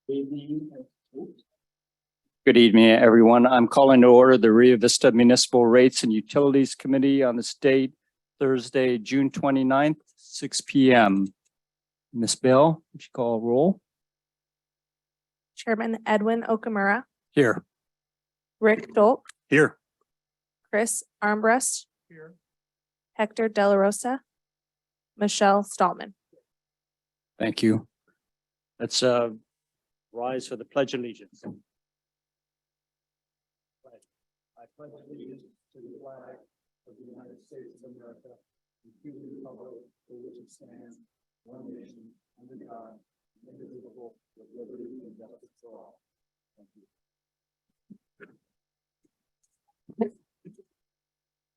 Good evening, everyone. I'm calling to order the Rio Vista Municipal Rates and Utilities Committee on this date, Thursday, June 29th, 6 p.m. Ms. Bell, would you call roll? Chairman Edwin Okamura, Here. Rick Dolk, Here. Chris Armbrust, Here. Hector De La Rosa, Michelle Stallman. Thank you. Let's rise for the Pledge of Allegiance. I pledge allegiance to the flag of the United States of America and to the republic for which it stands, one nation, under God, indivisible, with liberty and justice for all. Thank you.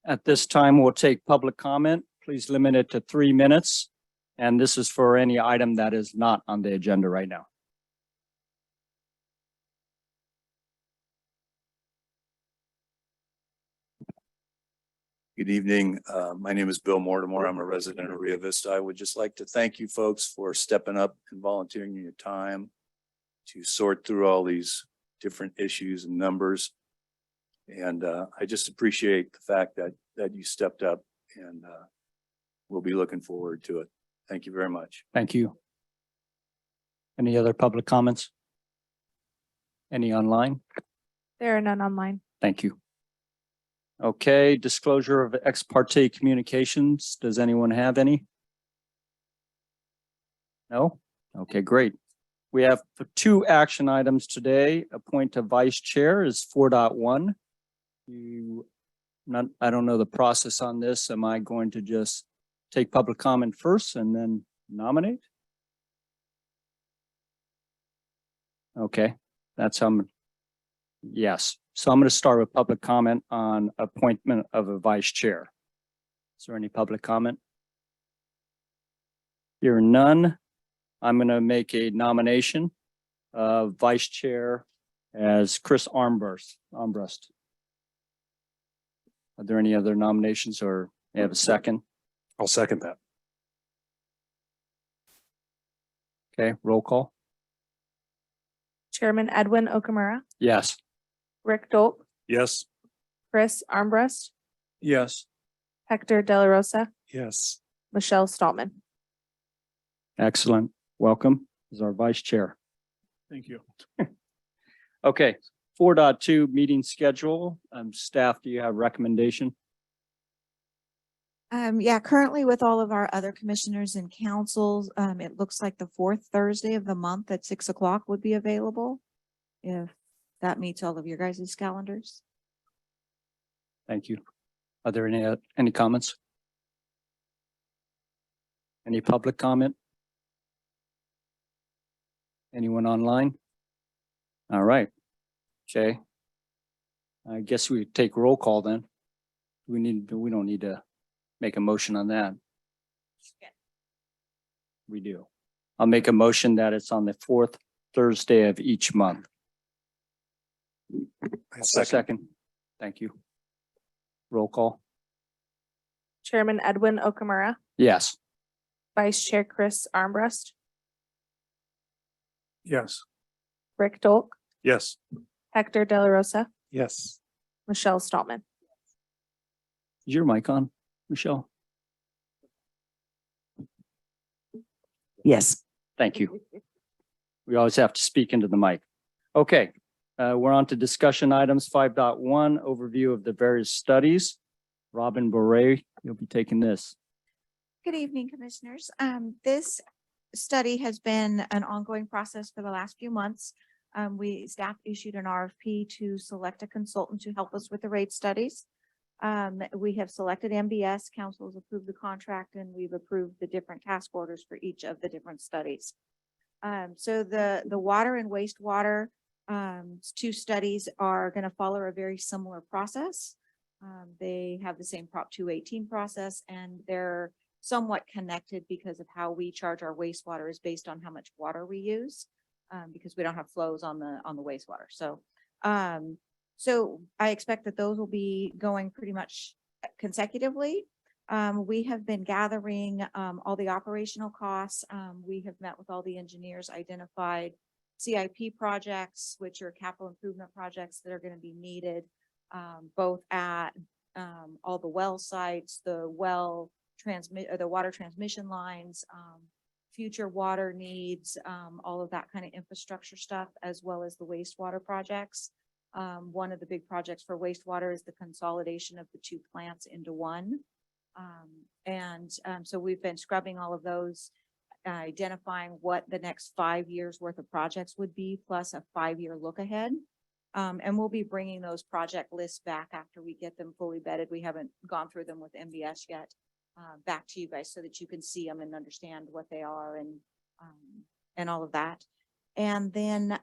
At this time, we'll take public comment. Please limit it to 3 minutes. And this is for any item that is not on the agenda right now. Good evening. My name is Bill Mortimer. I'm a resident of Rio Vista. I would just like to thank you folks for stepping up and volunteering your time to sort through all these different issues and numbers. And I just appreciate the fact that you stepped up, and we'll be looking forward to it. Thank you very much. Thank you. Any other public comments? Any online? There are none online. Thank you. Okay, disclosure of ex parte communications. Does anyone have any? No? Okay, great. We have 2 action items today. Appoint a vice chair is 4.1. I don't know the process on this. Am I going to just take public comment first and then nominate? Okay, that's yes. So I'm going to start with public comment on appointment of a vice chair. Is there any public comment? Here none. I'm going to make a nomination of vice chair as Chris Armbrust. Are there any other nominations, or may I have a second? I'll second that. Okay, roll call. Chairman Edwin Okamura, Yes. Rick Dolk, Yes. Chris Armbrust, Yes. Hector De La Rosa, Yes. Michelle Stallman. Excellent. Welcome as our vice chair. Thank you. Okay, 4.2 meeting schedule. Staff, do you have recommendation? Yeah, currently with all of our other commissioners and councils, it looks like the 4th Thursday of the month at 6 o'clock would be available, if that meets all of your guys' calendars. Thank you. Are there any comments? Any public comment? Anyone online? All right. Okay. I guess we take roll call then. We don't need to make a motion on that. We do. I'll make a motion that it's on the 4th Thursday of each month. Second. Thank you. Roll call. Chairman Edwin Okamura, Yes. Vice Chair Chris Armbrust, Yes. Rick Dolk, Yes. Hector De La Rosa, Yes. Michelle Stallman. Is your mic on, Michelle? Yes. Thank you. We always have to speak into the mic. Okay, we're on to discussion items 5.1, overview of the various studies. Robin Bore, you'll be taking this. Good evening, commissioners. This study has been an ongoing process for the last few months. Staff issued an RFP to select a consultant to help us with the rate studies. We have selected MBS, council has approved the contract, and we've approved the different task orders for each of the different studies. So the water and wastewater 2 studies are going to follow a very similar process. They have the same Prop 218 process, and they're somewhat connected because of how we charge our wastewater is based on how much water we use, because we don't have flows on the wastewater. So I expect that those will be going pretty much consecutively. We have been gathering all the operational costs. We have met with all the engineers, identified CIP projects, which are capital improvement projects that are going to be needed, both at all the well sites, the water transmission lines, future water needs, all of that kind of infrastructure stuff, as well as the wastewater projects. One of the big projects for wastewater is the consolidation of the two plants into one. So we've been scrubbing all of those, identifying what the next 5 years worth of projects would be, plus a 5-year look ahead. And we'll be bringing those project lists back after we get them fully vetted. We haven't gone through them with MBS yet, back to you guys so that you can see them and understand what they are and all of that. And then,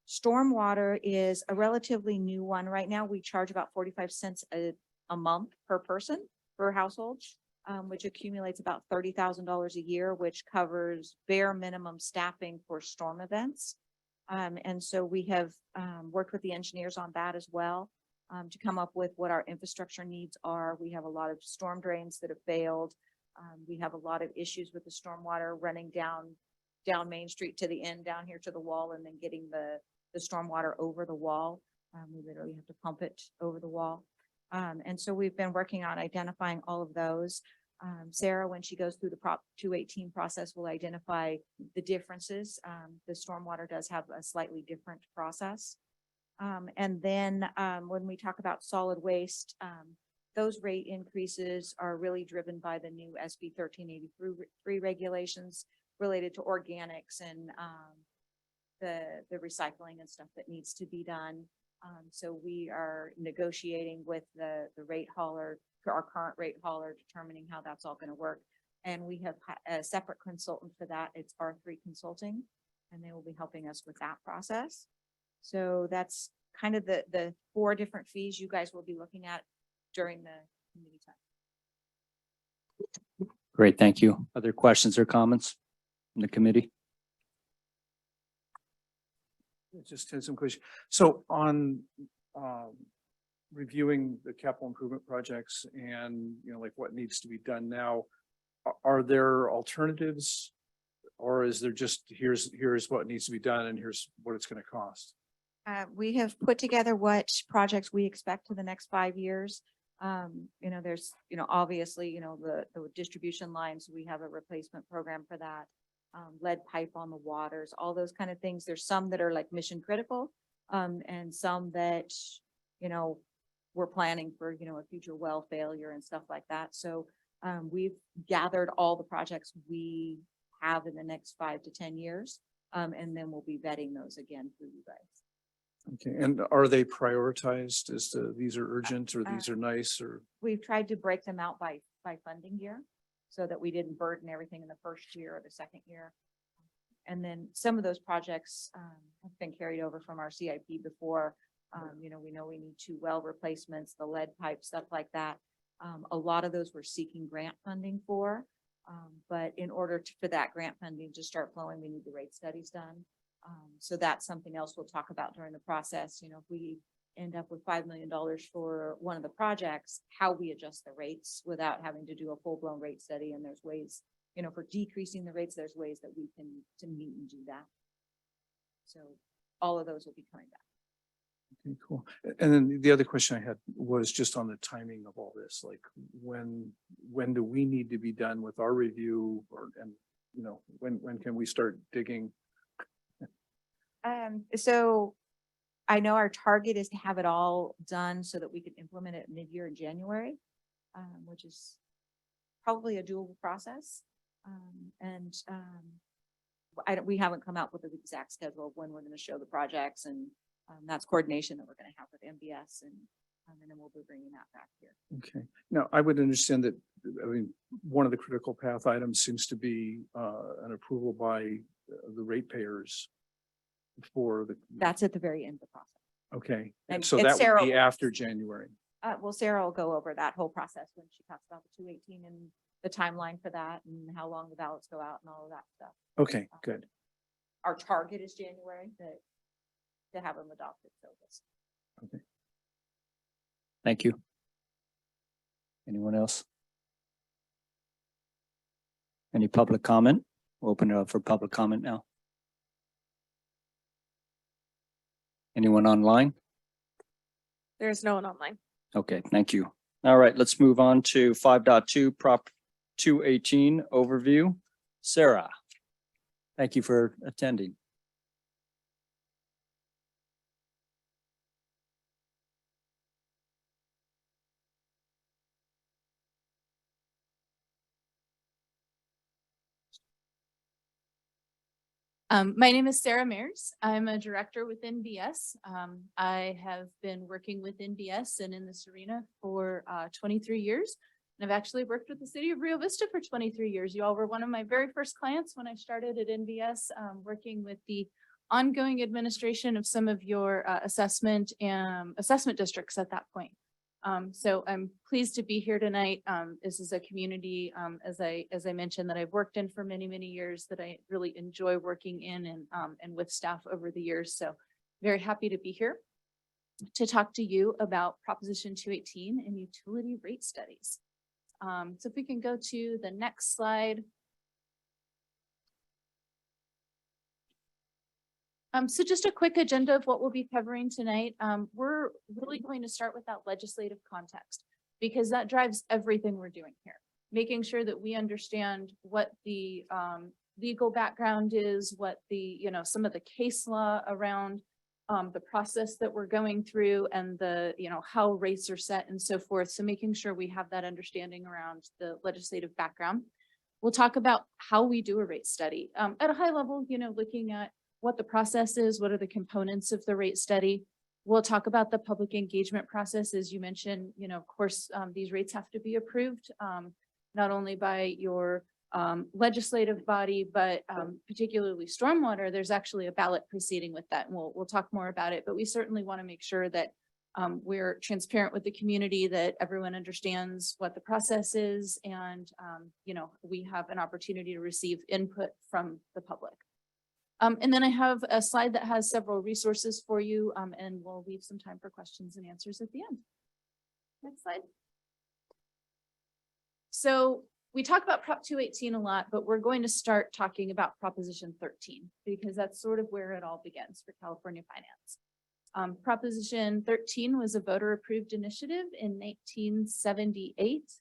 stormwater is a relatively new one. Right now, we charge about 45 cents a month per person, per household, which accumulates about $30,000 a year, which covers bare minimum staffing for storm events. And so we have worked with the engineers on that as well, to come up with what our infrastructure needs are. We have a lot of storm drains that have failed. We have a lot of issues with the stormwater running down Main Street to the end, down here to the wall, and then getting the stormwater over the wall. We literally have to pump it over the wall. And so we've been working on identifying all of those. Sarah, when she goes through the Prop 218 process, will identify the differences. The stormwater does have a slightly different process. And then when we talk about solid waste, those rate increases are really driven by the new SB 1383 regulations related to organics and the recycling and stuff that needs to be done. So we are negotiating with the rate hauler, our current rate hauler, determining how that's all going to work. And we have a separate consultant for that. It's R3 Consulting, and they will be helping us with that process. So that's kind of the 4 different fees you guys will be looking at during the committee time. Great, thank you. Other questions or comments from the committee? Just had some questions. So on reviewing the capital improvement projects and, like what needs to be done now, are there alternatives? Or is there just, here's what needs to be done and here's what it's going to cost? We have put together what projects we expect for the next 5 years. There's, obviously, the distribution lines, we have a replacement program for that. Lead pipe on the waters, all those kind of things. There's some that are like mission critical, and some that, we're planning for, a future well failure and stuff like that. So we've gathered all the projects we have in the next 5 to 10 years. And then we'll be vetting those again for you guys. Okay, and are they prioritized as to these are urgent or these are nice or? We've tried to break them out by funding year so that we didn't burden everything in the first year or the second year. And then some of those projects have been carried over from our CIP before. We know we need 2 well replacements, the lead pipe, stuff like that. A lot of those we're seeking grant funding for. But in order for that grant funding to start flowing, we need the rate studies done. So that's something else we'll talk about during the process. If we end up with $5 million for one of the projects, how we adjust the rates without having to do a full-blown rate study. And there's ways, for decreasing the rates, there's ways that we can to meet and do that. So all of those will be coming back. Okay, cool. And then the other question I had was just on the timing of all this, like when do we need to be done with our review when can we start digging? So I know our target is to have it all done so that we can implement it mid-year in January, which is probably a doable process. We haven't come out with an exact schedule of when we're going to show the projects, and that's coordination that we're going to have with MBS, and then we'll be bringing that back here. Okay. Now, I would understand that, one of the critical path items seems to be an approval by the ratepayers for the. That's at the very end of the process. Okay, And so it's that would Sarah. be after January. Well, Sarah will go over that whole process when she talks about the 218 and the timeline for that and how long the ballots go out and all of that stuff. Okay, good. Our target is January to have them adopted. So Okay. Thank you. Anyone else? Any public comment? We'll open it up for public comment now. Anyone online? There is no one online. Okay, thank you. All right, let's move on to 5.2 Prop 218 overview. Sarah, thank you for attending. My name is Sarah Mears. I'm a director with NBS. I have been working with NBS and in this arena for 23 years. And I've actually worked with the city of Rio Vista for 23 years. You all were one of my very first clients when I started at NBS, working with the ongoing administration of some of your assessment districts at that point. So I'm pleased to be here tonight. This is a community, as I mentioned, that I've worked in for many, many years, that I really enjoy working in and with staff over the years. So very happy to be here to talk to you about Proposition 218 and utility rate studies. So if we can go to the next slide. So just a quick agenda of what we'll be covering tonight. We're really going to start with that legislative context because that drives everything we're doing here. Making sure that we understand what the legal background is, what the, some of the case law around the process that we're going through and the, how rates are set and so forth. So making sure we have that understanding around the legislative background. We'll talk about how we do a rate study at a high level, looking at what the process is, what are the components of the rate study. We'll talk about the public engagement process. As you mentioned, of course, these rates have to be approved, not only by your legislative body, but particularly stormwater. There's actually a ballot proceeding with that, and we'll talk more about it. But we certainly want to make sure that we're transparent with the community, that everyone understands what the process is, and we have an opportunity to receive input from the public. And then I have a slide that has several resources for you, and we'll leave some time for questions and answers at the end. Next slide. So we talk about Prop 218 a lot, but we're going to start talking about Proposition 13 because that's sort of where it all begins for California finance. Proposition 13 was a voter approved initiative in 1978.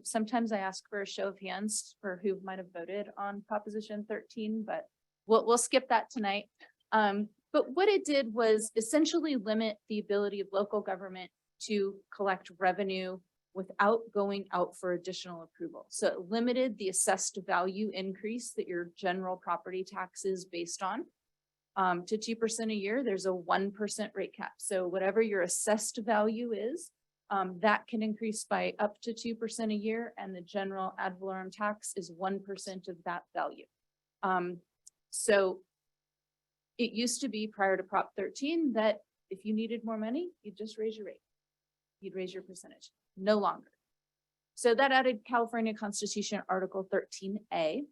Sometimes I ask for a show of hands for who might have voted on Proposition 13, but we'll skip that tonight. But what it did was essentially limit the ability of local government to collect revenue without going out for additional approval. So it limited the assessed value increase that your general property tax is based on to 2% a year. There's a 1% rate cap. So whatever your assessed value is, that can increase by up to 2% a year, and the general ad valorem tax is 1% of that value. So it used to be prior to Prop 13 that if you needed more money, you'd just raise your rate. You'd raise your percentage, no longer. So that added California Constitution Article 13A.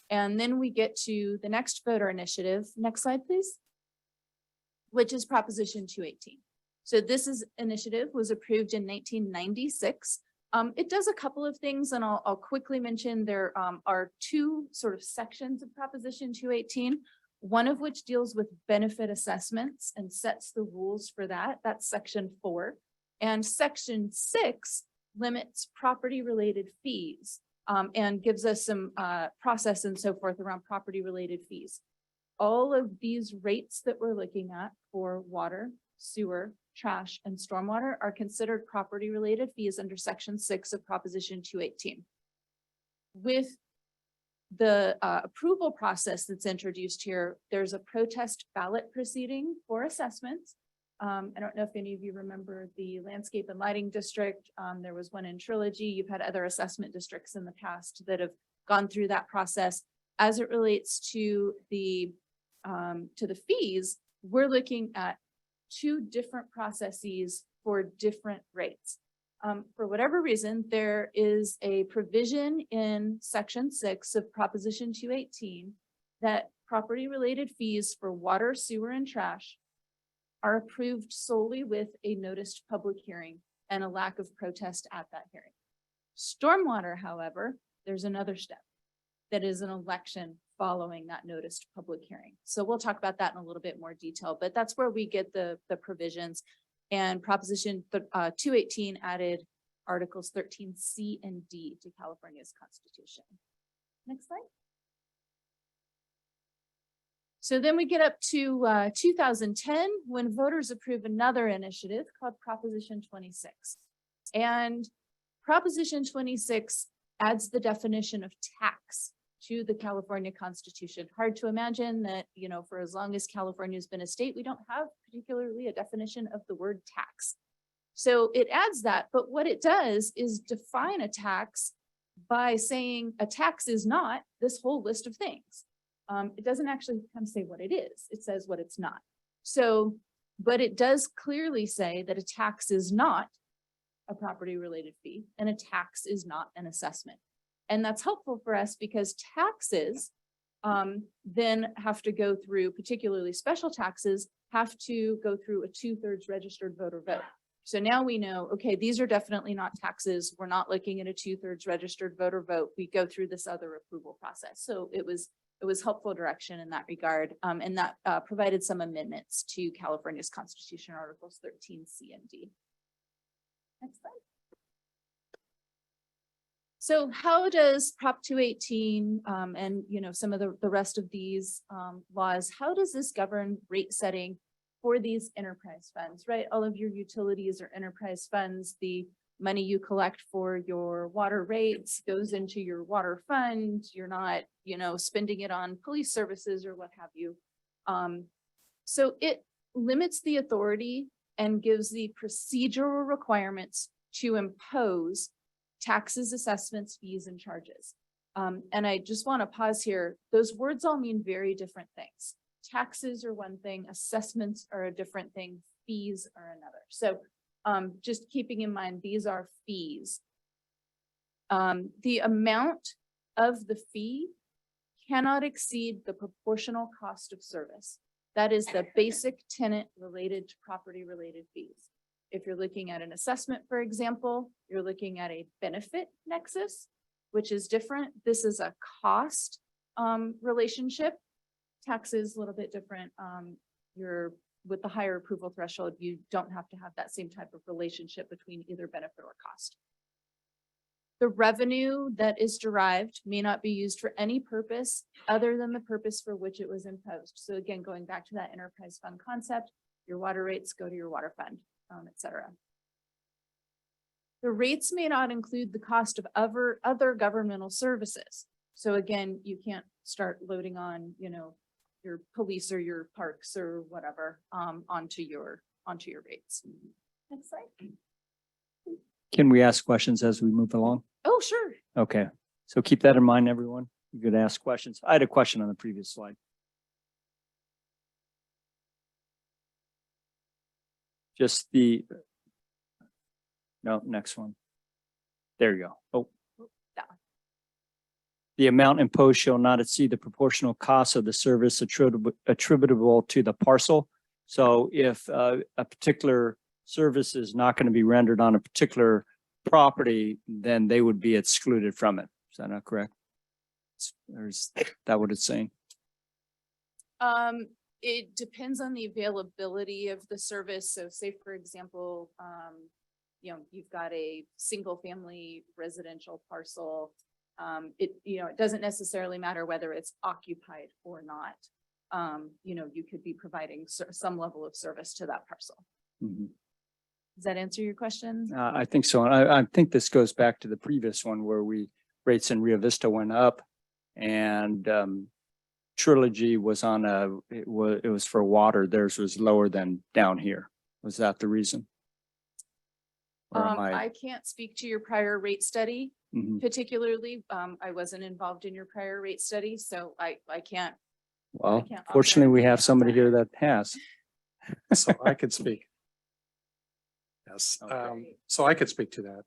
And then we get to the next voter initiative. Next slide, please. Which is Proposition 218. So this initiative was approved in 1996. It does a couple of things, and I'll quickly mention there are two sort of sections of Proposition 218, one of which deals with benefit assessments and sets the rules for that. That's Section 4. And Section 6 limits property-related fees and gives us some process and so forth around property-related fees. All of these rates that we're looking at for water, sewer, trash, and stormwater are considered property-related fees under Section 6 of Proposition 218. With the approval process that's introduced here, there's a protest ballot proceeding for assessments. I don't know if any of you remember the landscape and lighting district. There was one in Trilogy. You've had other assessment districts in the past that have gone through that process. As it relates to the fees, we're looking at two different processes for different rates. For whatever reason, there is a provision in Section 6 of Proposition 218 that property-related fees for water, sewer, and trash are approved solely with a noticed public hearing and a lack of protest at that hearing. Stormwater, however, there's another step that is an election following that noticed public hearing. So we'll talk about that in a little bit more detail, but that's where we get the provisions. And Proposition 218 added Articles 13C and D to California's Constitution. Next slide. So then we get up to 2010, when voters approve another initiative called Proposition 26. And Proposition 26 adds the definition of tax to the California Constitution. Hard to imagine that, you know, for as long as California has been a state, we don't have particularly a definition of the word tax. So it adds that, but what it does is define a tax by saying a tax is not this whole list of things. It doesn't actually kind of say what it is. It says what it's not. So, but it does clearly say that a tax is not a property related fee and a tax is not an assessment. And that's helpful for us because taxes then have to go through, particularly special taxes, have to go through a 2/3 registered voter vote. So now we know, okay, these are definitely not taxes. We're not looking at a 2/3 registered voter vote. We go through this other approval process. So it was helpful direction in that regard. And that provided some amendments to California's Constitution, Articles 13C and D. Next slide. So how does Prop 218 and, you know, some of the rest of these laws, how does this govern rate setting for these enterprise funds, right? All of your utilities are enterprise funds. The money you collect for your water rates goes into your water fund. You're not, you know, spending it on police services or what have you. So it limits the authority and gives the procedural requirements to impose taxes, assessments, fees, and charges. And I just want to pause here. Those words all mean very different things. Taxes are one thing, assessments are a different thing, fees are another. So just keeping in mind, these are fees. The amount of the fee cannot exceed the proportional cost of service. That is the basic tenet related to property related fees. If you're looking at an assessment, for example, you're looking at a benefit nexus, which is different. This is a cost relationship. Taxes a little bit different. You're with the higher approval threshold, you don't have to have that same type of relationship between either benefit or cost. The revenue that is derived may not be used for any purpose other than the purpose for which it was imposed. So again, going back to that enterprise fund concept, your water rates go to your water fund, et cetera. The rates may not include the cost of other governmental services. So again, you can't start loading on, you know, your police or your parks or whatever onto your rates. Next slide. Can we ask questions as we move along? Oh, sure. Okay, so keep that in mind, everyone. You could ask questions. I had a question on the previous slide. Just no, next one. There you go. Oh. That one. The amount imposed shall not exceed the proportional cost of the service attributable to the parcel. So if a particular service is not going to be rendered on a particular property, then they would be excluded from it. Is that not correct? Or is that what it's saying? It depends on the availability of the service. So say, for example, you know, you've got a single family residential parcel. It doesn't necessarily matter whether it's occupied or not. You know, you could be providing some level of service to that parcel. Mm-hmm. Does that answer your question? I think so. And I think this goes back to the previous one where rates in Rio Vista went up and Trilogy was on it was for water. Theirs was lower than down here. Was that the reason? Or am I can't speak to your prior rate study. Mhm. Particularly, I wasn't involved in your prior rate study, so I can't. Well, can't offer fortunately, we anything have about somebody that. here that has. So I could speak. Yes, Okay. so I could speak to that.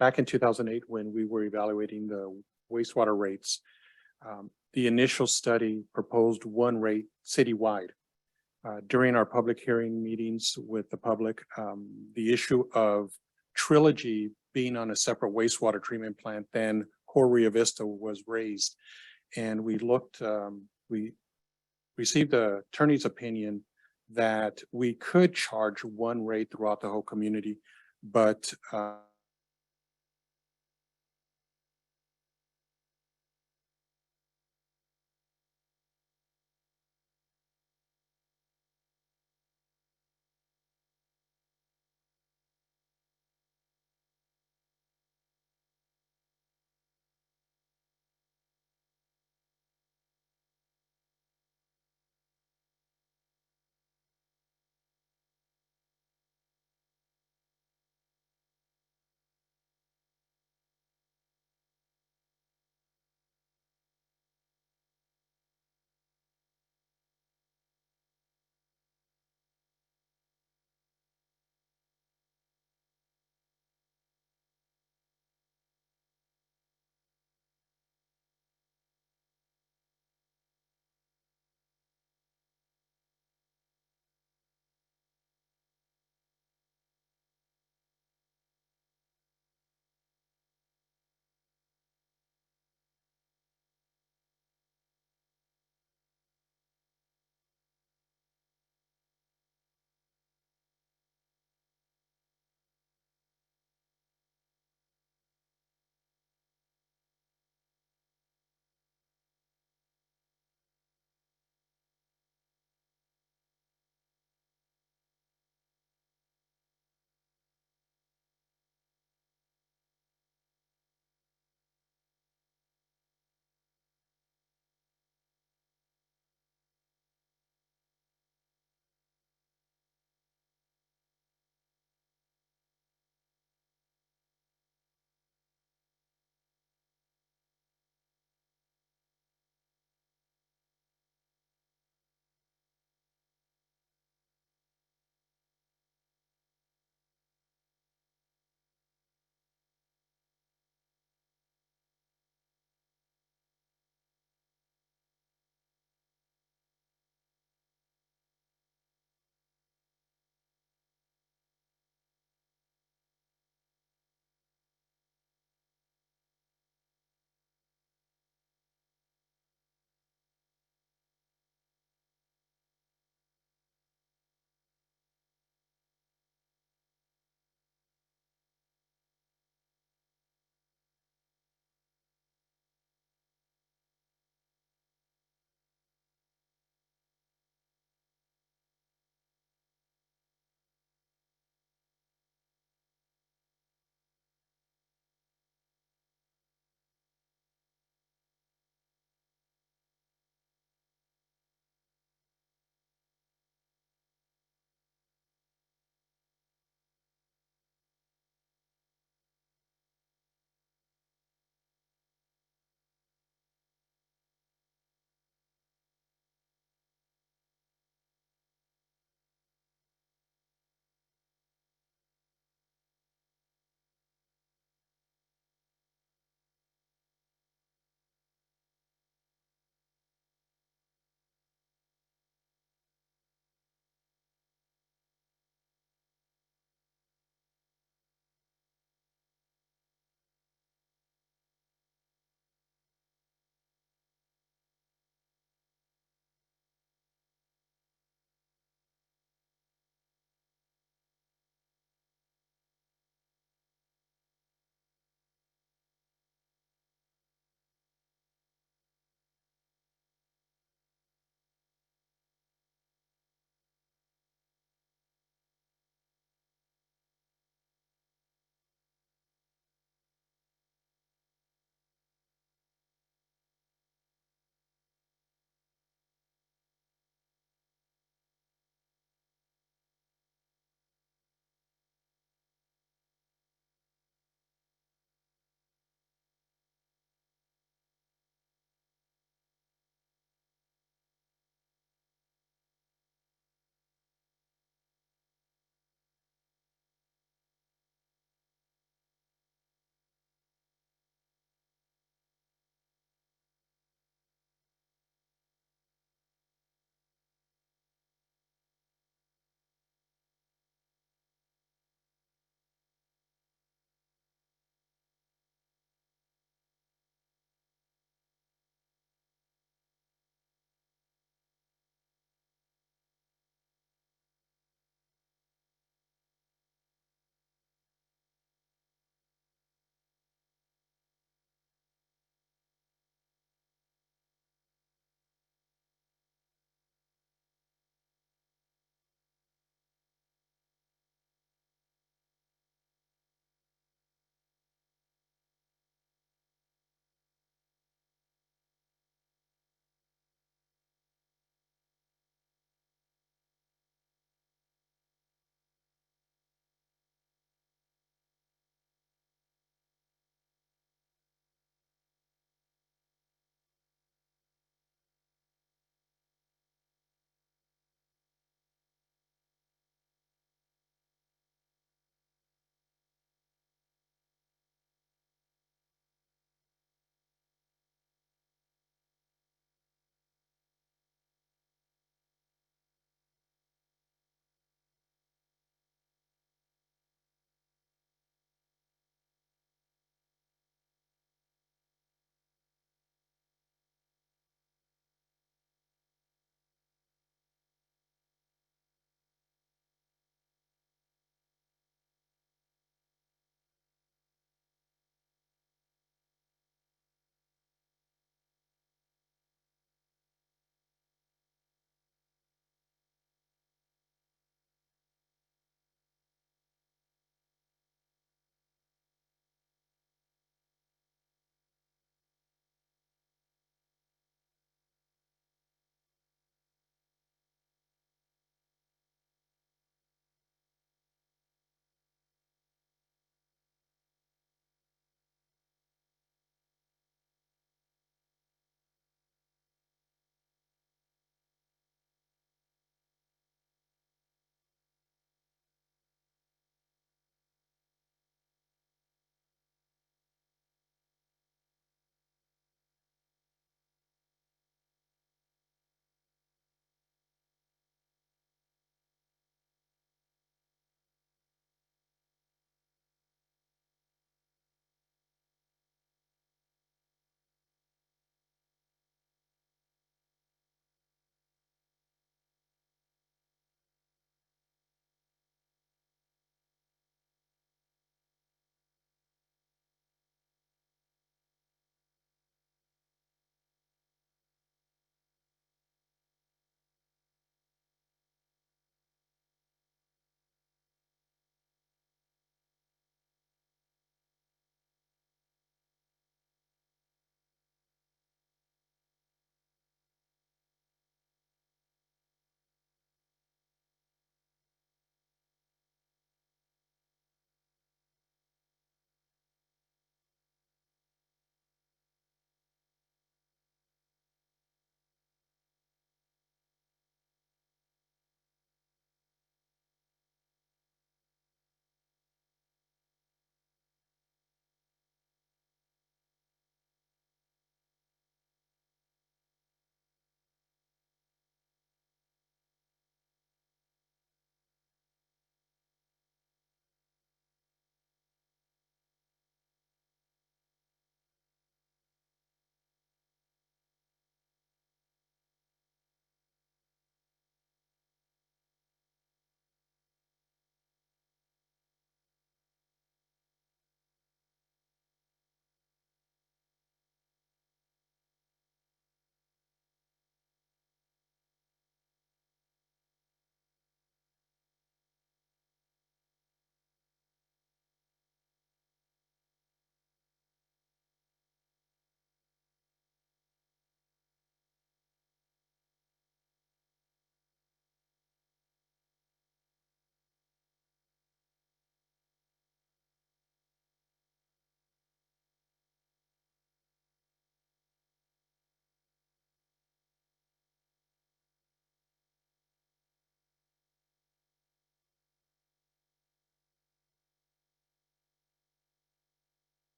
Back in 2008, when we were evaluating the wastewater rates, the initial study proposed one rate citywide. During our public hearing meetings with the public, the issue of Trilogy being on a separate wastewater treatment plant than Core Rio Vista was raised. And we looked, we received the attorney's opinion that we could charge one rate throughout the whole community, but